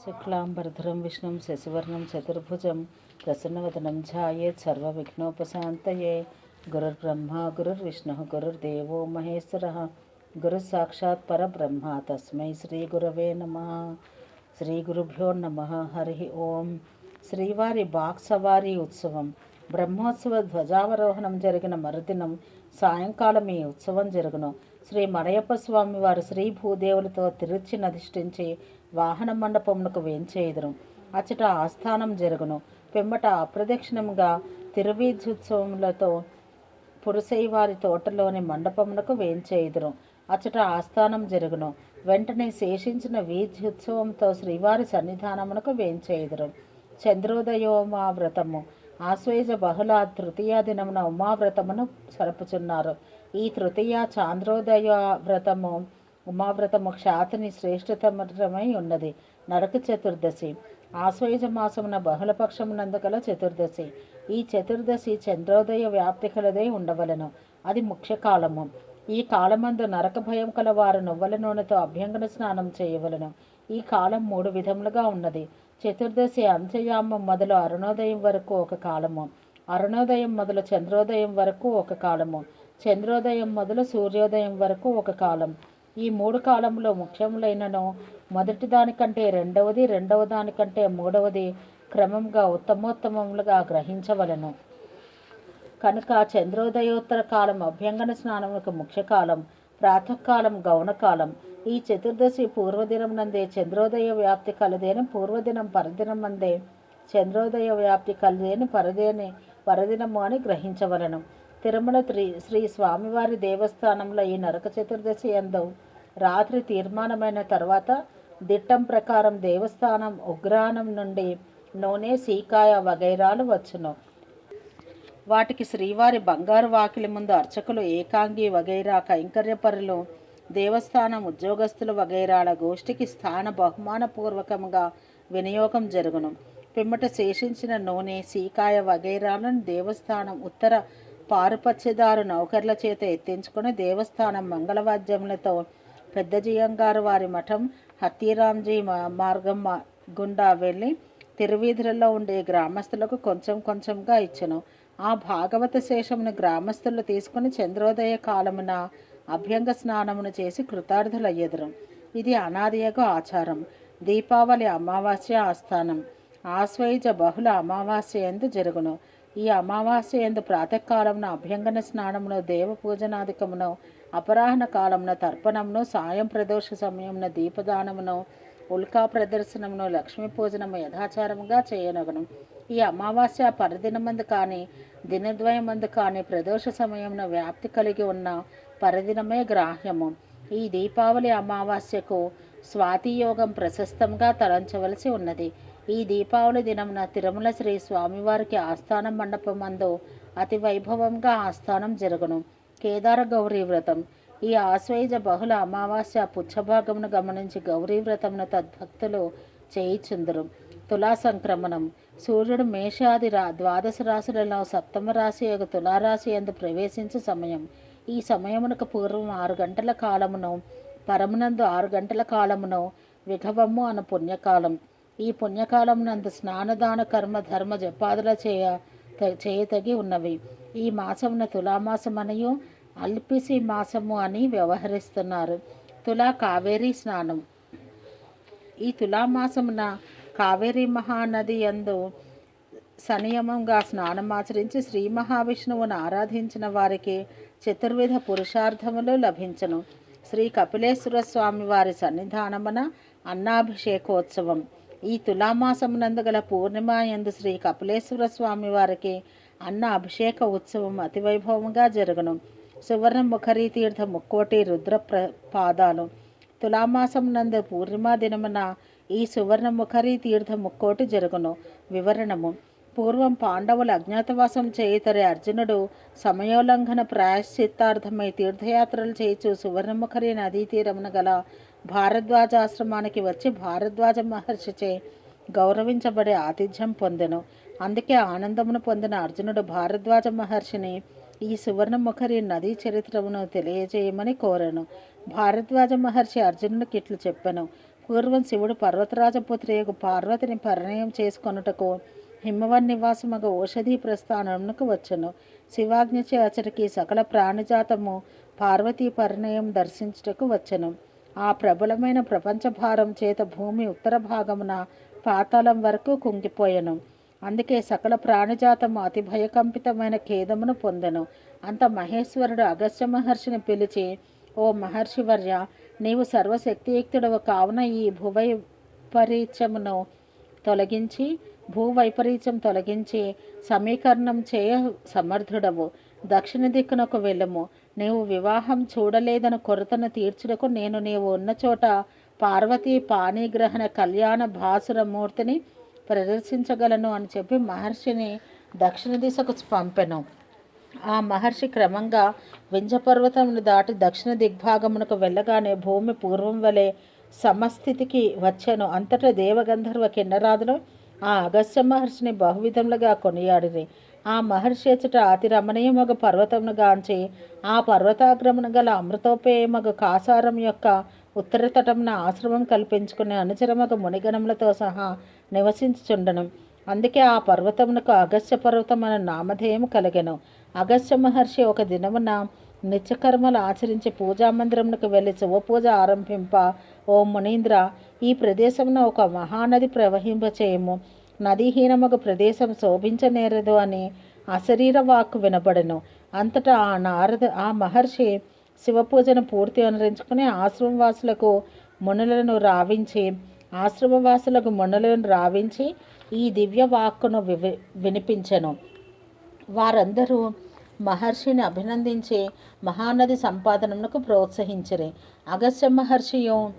शुक्लांबरधरं विष्णुं शशिवर्णं चतुर्भुजं प्रसन्नवदनं ध्यायेत् सर्वविघ्नोपशान्तये। गुरुर्ब्रह्मा गुरुर्विष्णुः गुरुर्देवो महेश्वरः गुरुसाक्षात् परब्रह्म तस्मै श्रीगुरवे नमः। శ్రీగురుభ్యో నమః. హరి ఓం. శ్రీవారి బాక్సవారీ ఉత్సవం బ్రహ్మోత్సవ ధ్వజావరోహణం జరిగిన మరుదినం సాయంకాలం ఈ ఉత్సవం జరుగును. శ్రీ మలయప్ప స్వామి వారు శ్రీ భూదేవులతో తిరుచినధిష్ఠించి వాహన మండపమునకు వేంచేయుదురు. అచ్చట ఆస్థానం జరుగును. పిమ్మట అప్రదక్షిణముగా తిరువీధ్యుత్సవములతో పురుషైవారి తోటలోని మండపమునకు వేంచేయుదురు. అచ్చట ఆస్థానం జరుగును. వెంటనే శేషించిన వీధ్యుత్సవంతో శ్రీవారి సన్నిధానమునకు వేంచేయుదురు. చంద్రోదయోమా వ్రతము ఆశ్వేజ బహుళ తృతీయ దినమున ఉమావ్రతమును సరపుచున్నారు. ఈ తృతీయ చాంద్రోదయ వ్రతము ఉమావ్రతము ఖ్యాతిని శ్రేష్ఠతమై ఉన్నది. నరక చతుర్దశి ఆశ్వేజ మాసమున బహుళపక్షమునందు గల చతుర్దశి. ఈ చతుర్దశి చంద్రోదయ వ్యాప్తి కలదై ఉండవలను. అది ముఖ్య కాలము. ఈ కాలమందు నరక భయం కల వారు నువ్వుల నూనెతో అభ్యంగన స్నానం చేయవలను. ఈ కాలం 3 విధములుగా ఉన్నది. చతుర్దశి అంత్యయామం మొదలు అరుణోదయం వరకు ఒక కాలము, అరుణోదయం మొదలు చంద్రోదయం వరకు ఒక కాలము, చంద్రోదయం మొదలు సూర్యోదయం వరకు ఒక కాలం. ఈ 3 కాలంలో ముఖ్యములైనను మొదటి దానికంటే రెండవది, రెండవ దానికంటే మూడవది క్రమంగా ఉత్తమోత్తమములుగా గ్రహించవలను. కనుక చంద్రోదయోత్తర కాలం అభ్యంగన స్నానములకు ముఖ్య కాలం, ప్రాతకాలం గౌణకాలం. ఈ చతుర్దశి పూర్వదినం నందే చంద్రోదయ వ్యాప్తి కలదేని పూర్వదినం, పరదినం మందే చంద్రోదయ వ్యాప్తి కలదేని పరదినము అని గ్రహించవలను. తిరుమల శ్రీ స్వామివారి దేవస్థానంలో ఈ నరక చతుర్దశి యందు రాత్రి తీర్మానమైన తర్వాత దిట్టం ప్రకారం దేవస్థానం ఉగ్రాణం నుండి నూనె, సీకాయ వగైరాలు వచ్చును. వాటికి శ్రీవారి బంగారు వాకిలి ముందు అర్చకులు, ఏకాంగి వగైరా కైంకర్యపరులు, దేవస్థానం ఉద్యోగస్తులు వగైరాల గోష్ఠికి స్థాన బహుమానపూర్వకంగా వినియోగం జరుగును. పిమ్మట శేషించిన నూనె, సీకాయ వగైరాలను దేవస్థానం ఉత్తర పారుపచ్చదారు నౌకర్ల చేత ఎత్తించుకుని దేవస్థానం మంగళవాద్యములతో పెద్దజియంగారు వారి మఠం హత్యరాంజీ మార్గం గుండా వెళ్ళి తిరువీధులలో ఉండే గ్రామస్తులకు కొంచెం కొంచెంగా ఇచ్చును. ఆ భాగవత శేషమును గ్రామస్తులు తీసుకుని చంద్రోదయ కాలమున అభ్యంగ స్నానమును చేసి కృతార్థులయ్యెదరు. ఇది అనాదియగు ఆచారం. దీపావళి అమావాస్య ఆస్థానం ఆశ్వయుజ బహుళ అమావాస్య యందు జరుగును. ఈ అమావాస్య యందు ప్రాతకాలమున అభ్యంగన స్నానమును, దేవ పూజనాధికమును, అపరాహ్న కాలమున తర్పణమును, సాయం ప్రదోష సమయమున దీపదానమును, ఉల్కా ప్రదర్శనమును, లక్ష్మీ పూజనము యథాచారముగా చేయనగను. ఈ అమావాస్య పరదినమందు కానీ దినద్వయమందు కానీ ప్రదోష సమయమున వ్యాప్తి కలిగి ఉన్న పరదినమే గ్రాహ్యము. ఈ దీపావళి అమావాస్యకు స్వాతియోగం ప్రశస్తంగా తలంచవలసి ఉన్నది. ఈ దీపావళి దినమున తిరుమల శ్రీ స్వామివారికి ఆస్థానం మండపమందు అతి వైభవంగా ఆస్థానం జరుగును. కేదార గౌరీ వ్రతం ఈ ఆశ్వయుజ బహుళ అమావాస్య పుచ్చభాగమును గమనించి గౌరీ వ్రతమును తద్భక్తులు చేయిచుందురు. తులా సంక్రమణం సూర్యుడు మేషాది ద్వాదశ రాశులలో సప్తమ రాశి యొక్క తులారాశి యందు ప్రవేశించే సమయం. ఈ సమయమునకు పూర్వం 6 గంటల కాలమును, పరమునందు 6 గంటల కాలమును విఘవము అను పుణ్యకాలం. ఈ పుణ్యకాలమునందు స్నానదాన కర్మ ధర్మ జపాదుల చేయతగి ఉన్నవి. ఈ మాసమున తులామాసమనియు అల్పిసి మాసము అని వ్యవహరిస్తున్నారు. తులా కావేరీ స్నానం ఈ తులామాసమున కావేరీ మహానది యందు సంయమంగా స్నానమాచరించి శ్రీ మహావిష్ణువును ఆరాధించిన వారికి చతుర్విధ పురుషార్థములు లభించను. శ్రీ కపిలేశ్వర స్వామి వారి సన్నిధానమున అన్నాభిషేకోత్సవం ఈ తులామాసమునందు గల పూర్ణిమ యందు శ్రీ కపిలేశ్వర స్వామి వారికి అన్న అభిషేక ఉత్సవం అతి వైభవంగా జరుగును. సువర్ణ ముఖరీ తీర్థ ముక్కోటి రుద్ర పాదాలు తులామాసం నందు పూర్ణిమా దినమున ఈ సువర్ణ ముఖరీ తీర్థ ముక్కోటి జరుగును. వివరణము పూర్వం పాండవులు అజ్ఞాతవాసం చేయుతరే అర్జునుడు సమయోల్లంఘన ప్రాయశ్చిత్తార్థమై తీర్థయాత్రలు చేయుచు సువర్ణముఖరి నదీ తీరమున గల భారద్వాజాశ్రమానికి వచ్చి భారద్వాజ మహర్షిచే గౌరవించబడే ఆతిథ్యం పొందెను. అందుకే ఆనందమును పొందిన అర్జునుడు భారద్వాజ మహర్షిని ఈ సువర్ణముఖరి నదీ చరిత్రమును తెలియజేయమని కోరెను. భారద్వాజ మహర్షి అర్జునునికి ఇట్లు చెప్పెను. పూర్వం శివుడు పర్వతరాజపుత్రియకు పార్వతిని పరిణయం చేసుకొనుటకు హిమవన్ నివాసమగ ఓషధీ ప్రస్థానమునకు వచ్చెను. శివాజ్ఞచే అచటికి సకల ప్రాణిజాతము పార్వతీ పరిణయం దర్శించుటకు వచ్చెను. ఆ ప్రబలమైన ప్రపంచభారం చేత భూమి ఉత్తర భాగమున పాతాళం వరకు కుంగిపోయెను. అందుకే సకల ప్రాణిజాతము అతి భయకంపితమైన ఖేదమును పొందెను. అంత మహేశ్వరుడు అగస్త్య మహర్షిని పిలిచి, ఓ మహర్షివర్య, నీవు సర్వశక్తియుక్తుడవు కావున ఈ భూవైపరీత్యం తొలగించి సమీకరణం చేయ సమర్థుడవు. దక్షిణ దిక్కునకు వెళ్ళము. నీవు వివాహం చూడలేదని కొరతను తీర్చుటకు నేను నీవు ఉన్న చోట పార్వతీ పాణిగ్రహణ కళ్యాణ భాసురమూర్తిని ప్రదర్శించగలను అని చెప్పి మహర్షిని దక్షిణ దిశకు పంపెను. ఆ మహర్షి క్రమంగా వింధ్యపర్వతమును దాటి దక్షిణ దిగ్భాగమునకు వెళ్ళగానే భూమి పూర్వం వలె సమస్థితికి వచ్చెను. అంతటా దేవగంధర్వ కిన్నరాదులు ఆ అగస్త్య మహర్షిని బహువిధములుగా కొనియాడిరి. ఆ మహర్షి ఎచ్చట అతి రమణీయమగు పర్వతమును గాంచి ఆ పర్వతాగ్రమున గల అమృతోపేయమగు కాసారం యొక్క ఉత్తర తటమున ఆశ్రమం కల్పించుకునే అనుచరమగు మునిగణములతో సహా నివసించుచుండెను. అందుకే ఆ పర్వతమునకు అగస్త్య పర్వతం అనే నామధేయము కలిగెను. అగస్త్య మహర్షి ఒక దినమున నిత్యకర్మలు ఆచరించి పూజామందిరమునకు వెళ్ళి శివపూజ ఆరంభింప, ఓ మునీంద్ర, ఈ ప్రదేశమున ఒక మహానది ప్రవహింపచేయము. నదీహీనమగు ప్రదేశం శోభించనేరదు అని అశరీర వాక్కు వినబడెను. అంతటా ఆ మహర్షి శివపూజను పూర్తి అనురించుకుని ఆశ్రమవాసులకు మునులను రావించి ఈ దివ్య వాక్కును వినిపించెను. వారందరూ మహర్షిని అభినందించి మహానది సంపాదనకు ప్రోత్సహించిరి. అగస్త్య మహర్షియు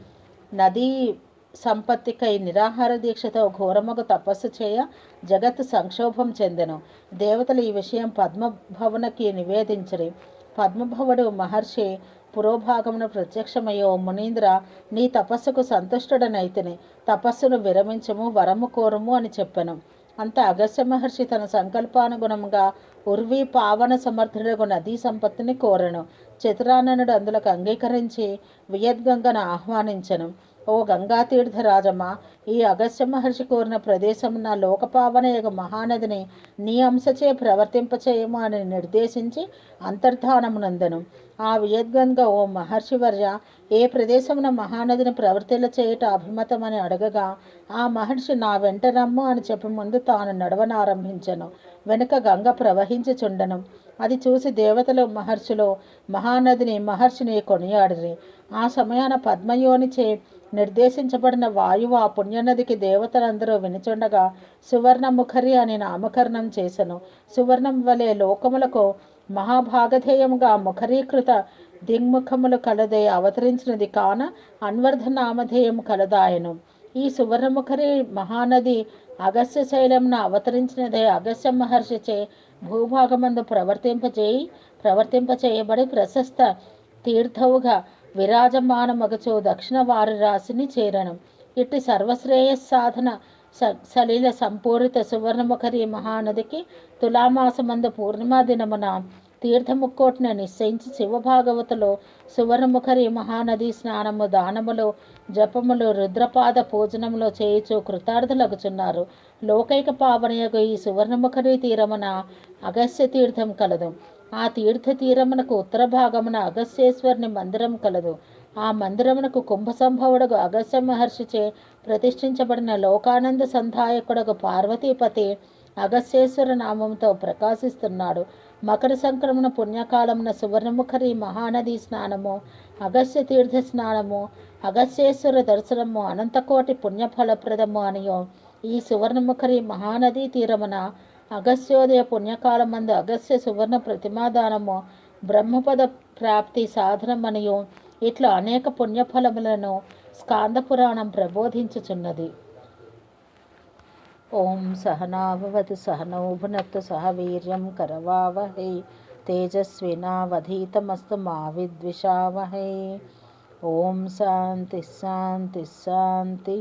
నదీ సంపత్తికై నిరాహార దీక్షతో ఘోరముగా తపస్సు చేయ జగత్తు సంక్షోభం చెందెను. దేవతలు ఈ విషయం పద్మభవునికి నివేదించిరి. పద్మభవుడు మహర్షి పురోభాగమును ప్రత్యక్షమయ్యో, మునీంద్ర, నీ తపస్సుకు సంతుష్టుడనైతిని, తపస్సును విరమించము, వరము కోరుము అని చెప్పెను. అంత అగస్త్య మహర్షి తన సంకల్పానుగుణంగా ఉర్వి పావన సమర్థుడగు నదీ సంపత్తిని కోరెను. చతురాననుడు అందులకు అంగీకరించి వియద్గంగను ఆహ్వానించెను. ఓ గంగాతీర్థరాజమా, ఈ అగస్త్య మహర్షి కోరిన ప్రదేశమున లోకపావనయగు మహానదిని నీ అంశచే ప్రవర్తింపచేయము అని నిర్దేశించి అంతర్ధానమునందెను. ఆ వియద్గంగ, ఓ మహర్షివర్య, ఏ ప్రదేశమున మహానదిని ప్రవర్తిల్ల చేయుట అభిమతమని అడగగా ఆ మహర్షి నా వెంట రమ్ము అని చెప్పి ముందు తాను నడవనారంభించెను. వెనుక గంగ ప్రవహించుచుండెను. అది చూసి దేవతలు మహర్షిని కొనియాడిరి. ఆ సమయాన పద్మయోనిచే నిర్దేశించబడిన వాయువు ఆ పుణ్యనదికి దేవతలందరూ వినిచుండగా సువర్ణముఖరి అని నామకరణం చేసెను. సువర్ణం వలె లోకములకు మహాభాగధేయముగా ముఖరీకృత దిగ్ముఖములు కలదే అవతరించినది కాన అన్వర్ధ నామధేయము కలదాయను. ఈ సువర్ణముఖరి మహానది అగస్త్య శైలమున అవతరించినదే అగస్త్య మహర్షిచే భూభాగమందు ప్రవర్తింపచేయబడి ప్రశస్త తీర్థవుగా విరాజమానమగచో దక్షిణ వారి రాశిని చేరను. ఇట్టి సర్వశ్రేయస్సాధన సలీల సంపూరిత సువర్ణముఖరి మహానదికి తులామాసమందు పూర్ణిమా దినమున తీర్థముక్కోటిని నిశ్చయించి శివభాగవతులు సువర్ణముఖరి మహానది స్నానము, దానములు, జపములు, రుద్రపాద పూజనములు చేయుచు కృతార్థులగుచున్నారు. లోకైక పావనయగు ఈ సువర్ణముఖరి తీరమున అగస్త్య తీర్థం కలదు. ఆ తీర్థ తీరమునకు ఉత్తర భాగమున అగస్త్యేశ్వరుని మందిరం కలదు. ఆ మందిరమునకు కుంభసంభవుడగు అగస్త్య మహర్షిచే ప్రతిష్ఠించబడిన లోకానంద సంధాయకుడగు పార్వతీపతి అగస్త్యేశ్వర నామంతో ప్రకాశిస్తున్నాడు. మకర సంక్రమణ పుణ్యకాలమున సువర్ణముఖరి మహానది స్నానము, అగస్త్య తీర్థ స్నానము, అగస్త్యేశ్వర దర్శనము అనంతకోటి పుణ్యఫలప్రదము అనియో ఈ సువర్ణముఖరి మహానదీ తీరమున అగస్త్యోదయ పుణ్యకాలమందు అగస్త్య సువర్ణ ప్రతిమాదానము బ్రహ్మపద ప్రాప్తి సాధనమనియు ఇట్లా అనేక పుణ్యఫలములను స్కాంద పురాణం ప్రబోధించుచున్నది. ఓం సహనాభవతు సహనౌ భునత్తు సహ వీర్యం కరవావహై తేజస్వినావధీతమస్తు మా విద్విషావహై. ఓం శాంతి శాంతి శాంతి.